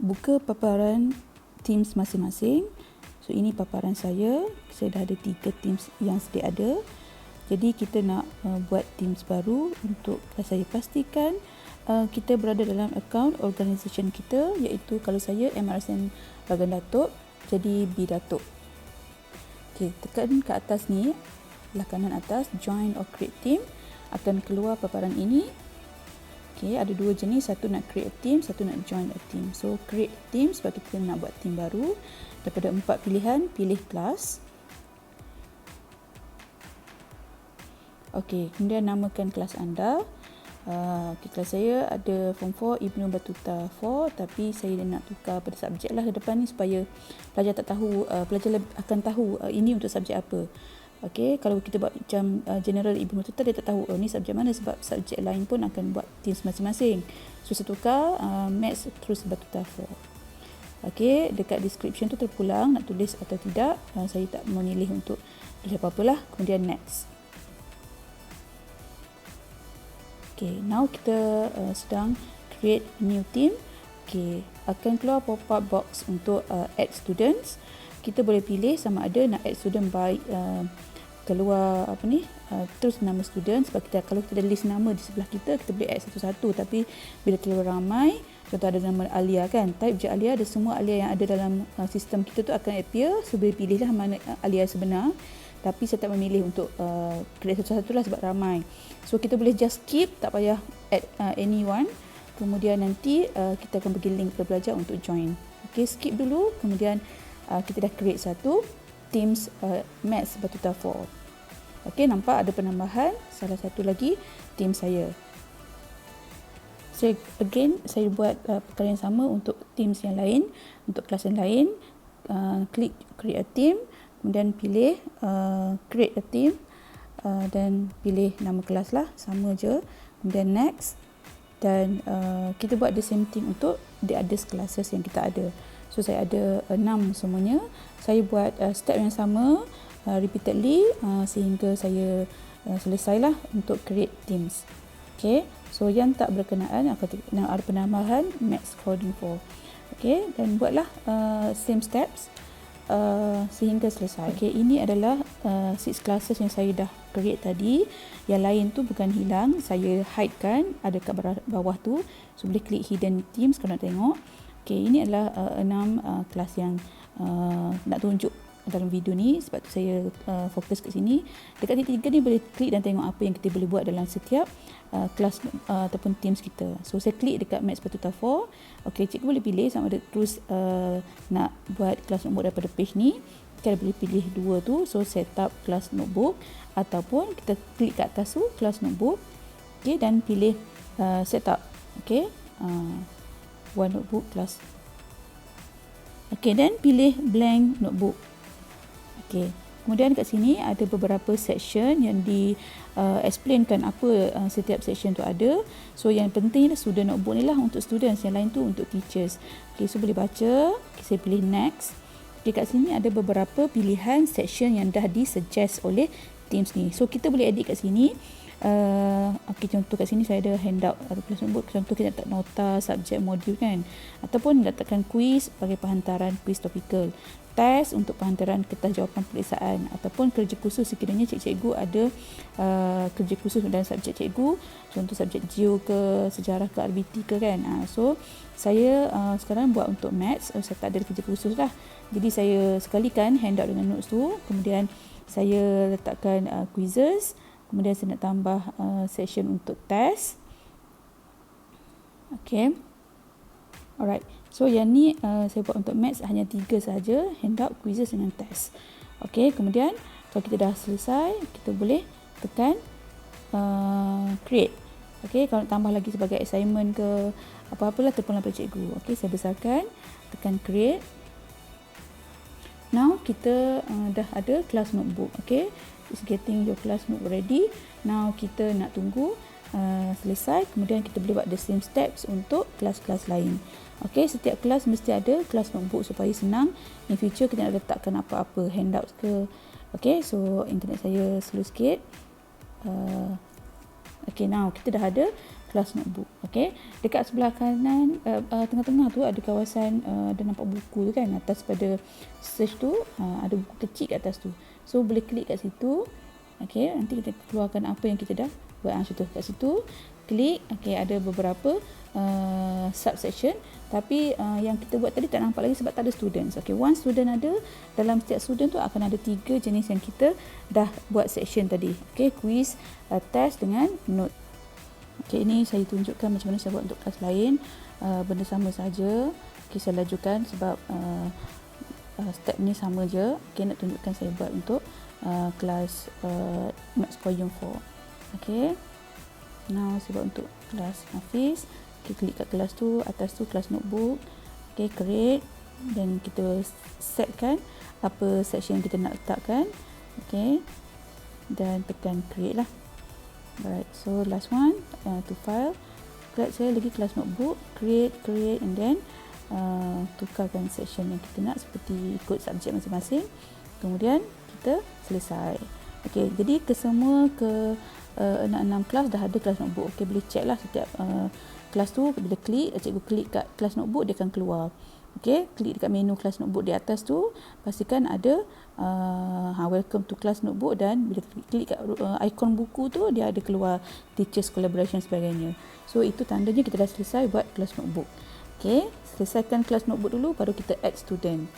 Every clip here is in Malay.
buka paparan Teams masing-masing. So ini paparan saya dah ada 3 Teams yang sedia ada. Jadi kita nak buat Teams baru. Untuk saya pastikan kita berada dalam akaun organisation kita, iaitu kalau saya MRSN Bagan Datuk, jadi B Datuk. Okay, tekan ke atas ni, belah kanan atas, join or create team, akan keluar paparan ini. Okay, ada 2 jenis, satu nak create a team, satu nak join a team. So create team sebab kita nak buat team baru. Daripada 4 pilihan, pilih kelas. Okay, kemudian namakan kelas anda. Kelas saya ada Form 4 Ibnu Battuta 4, tapi saya nak tukar pada subjek lah ke depan ni supaya pelajar tak tahu, pelajar akan tahu ini untuk subjek apa. Okey, kalau kita buat macam general Ibnu Battuta, dia tak tahu ni subjek mana sebab subjek lain pun akan buat teams masing-masing. So saya tukar Maths terus Battuta 4. Okey, dekat description tu terpulang nak tulis atau tidak. Saya tak memilih untuk tulis apa-apalah. Kemudian next. Okay, now kita sedang create new team. Okay, akan keluar pop-up box untuk add students. Kita boleh pilih sama ada nak add student by keluar terus nama student, sebab kalau kita ada list nama di sebelah kita boleh add satu-satu, tapi bila terlalu ramai, contoh ada nama Alia kan, type je Alia, ada semua Alia yang ada dalam sistem kita tu akan appear. So boleh pilihlah mana Alia sebenar, tapi saya tak memilih untuk create satu-satu lah sebab ramai. So kita boleh just skip, tak payah add anyone. Kemudian nanti kita akan bagi link kepada pelajar untuk join. Okay, skip dulu. Kemudian kita dah create satu Teams Maths Battuta 4. Okay, nampak ada penambahan salah satu lagi team saya. So again, saya buat perkara yang sama untuk teams yang lain, untuk kelas yang lain. Klik create a team, kemudian pilih create a team, dan pilih nama kelas lah, sama je. Kemudian next, dan kita buat the same thing untuk the others classes yang kita ada. So saya ada 6 semuanya. Saya buat step yang sama repeatedly sehingga saya selesailah untuk create teams. Okay, so yang tak berkenaan akan ada penambahan Maths Coding 4. Okay, dan buatlah same steps sehingga selesai. Okay, ini adalah 6 classes yang saya dah create tadi. Yang lain tu bukan hilang, saya hide kan, ada kat bawah tu. So boleh klik hidden teams kalau nak tengok. Okay, ini adalah 6 kelas yang nak tunjuk dalam video ni, sebab tu saya fokus kat sini. Dekat titik 3 ni boleh klik dan tengok apa yang kita boleh buat dalam setiap kelas ataupun teams kita. So saya klik dekat Maths Battuta 4. Okey, cikgu boleh pilih sama ada terus nak buat kelas notebook daripada page ni. Kita boleh pilih 2 tu. So set up kelas notebook, ataupun kita klik kat atas tu kelas notebook. Okey, dan pilih set up. Okey, one notebook class. Okey, dan pilih blank notebook. Okey, kemudian kat sini ada beberapa section yang di explainkan apa setiap section tu ada. So yang penting adalah student notebook ni lah untuk students, yang lain tu untuk teachers. Okey, so boleh baca. Okay, saya pilih next. Okey, kat sini ada beberapa pilihan section yang dah disuggest oleh Teams ni. So kita boleh edit kat sini. Okey, contoh kat sini saya ada handout atau kelas notebook. Contoh kita letak nota, subjek, modul kan, ataupun letakkan quiz bagi penghantaran quiz topikal, test untuk penghantaran kertas jawapan peperiksaan, ataupun kerja khusus sekiranya cikgu ada kerja khusus dalam subjek cikgu, contoh subjek geo ke, sejarah ke, RBT ke kan. So saya sekarang buat untuk maths, saya tak ada kerja khusus lah, jadi saya sekalikan handout dengan notes tu. Kemudian saya letakkan quizzes. Kemudian saya nak tambah section untuk test. Okay, alright. So yang ni saya buat untuk maths hanya 3 sahaja, handout, quizzes dengan test. Okay, kemudian kalau kita dah selesai, kita boleh tekan create. Okay, kalau nak tambah lagi sebagai assignment ke apa-apalah, terpulang pada cikgu. Okay, saya besarkan, tekan create. Now kita dah ada class notebook. Okay, it's getting your class notebook ready. Now kita nak tunggu selesai, kemudian kita boleh buat the same steps untuk kelas-kelas lain. Okay, setiap kelas mesti ada kelas notebook supaya senang in future kita nak letakkan apa-apa, handouts ke. Okay, so internet saya slow sikit. Okay, now kita dah ada kelas notebook. Okey, dekat sebelah kanan tengah-tengah tu ada kawasan ada nampak buku tu kan, atas pada search tu ada buku kecil kat atas tu. So boleh klik kat situ. Okey, nanti kita keluarkan apa yang kita dah buat. Contoh kat situ klik. Okey, ada beberapa subsection, tapi yang kita buat tadi tak nampak lagi sebab tak ada students. Okey, one student ada, dalam setiap student tu akan ada 3 jenis yang kita dah buat section tadi. Okey, quiz, test dengan note. Okey, ini saya tunjukkan macam mana saya buat untuk kelas lain. Benda sama saja. Okey, saya lajukan sebab step ni sama je. Okey, nak tunjukkan saya buat untuk kelas Maths Core Unit 4. Okey, now saya buat untuk kelas Hafiz. Okey, klik kat kelas tu, atas tu kelas notebook. Okey, create, dan kita setkan apa section yang kita nak letakkan. Okey, dan tekan create lah. Alright, so last one to file. Klik saya lagi kelas notebook, create, and then tukarkan section yang kita nak seperti ikut subjek masing-masing. Kemudian kita selesai. Okey, jadi kesemua ke 6 kelas dah ada kelas notebook. Okey, boleh check lah setiap kelas tu. Bila klik, cikgu klik kat kelas notebook, dia akan keluar. Okey, klik dekat menu kelas notebook di atas tu, pastikan ada welcome to class notebook, dan bila klik kat ikon buku tu, dia ada keluar teachers collaboration sebagainya. So itu tandanya kita dah selesai buat kelas notebook. Okey, selesaikan kelas notebook dulu, baru kita add student.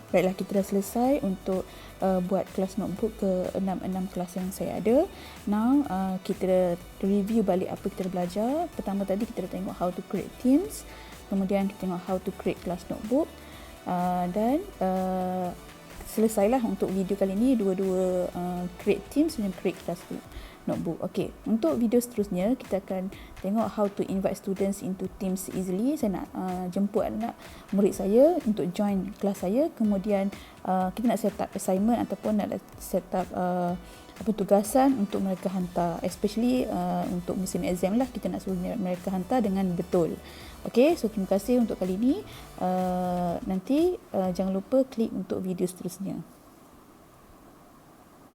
Baiklah, kita dah selesai untuk buat kelas notebook ke 6 kelas yang saya ada. Now kita review balik apa kita dah belajar. Pertama tadi kita dah tengok how to create teams. Kemudian kita tengok how to create class notebook, dan selesailah untuk video kali ini, dua-dua create teams dan create class notebook. Okey, untuk video seterusnya kita akan tengok how to invite students into teams easily. Saya nak jemput anak murid saya untuk join kelas saya. Kemudian kita nak set up assignment ataupun nak set up tugasan untuk mereka hantar, especially untuk musim exam lah, kita nak suruh mereka hantar dengan betul. Okey, so terima kasih untuk kali ini. Nanti jangan lupa klik untuk video seterusnya.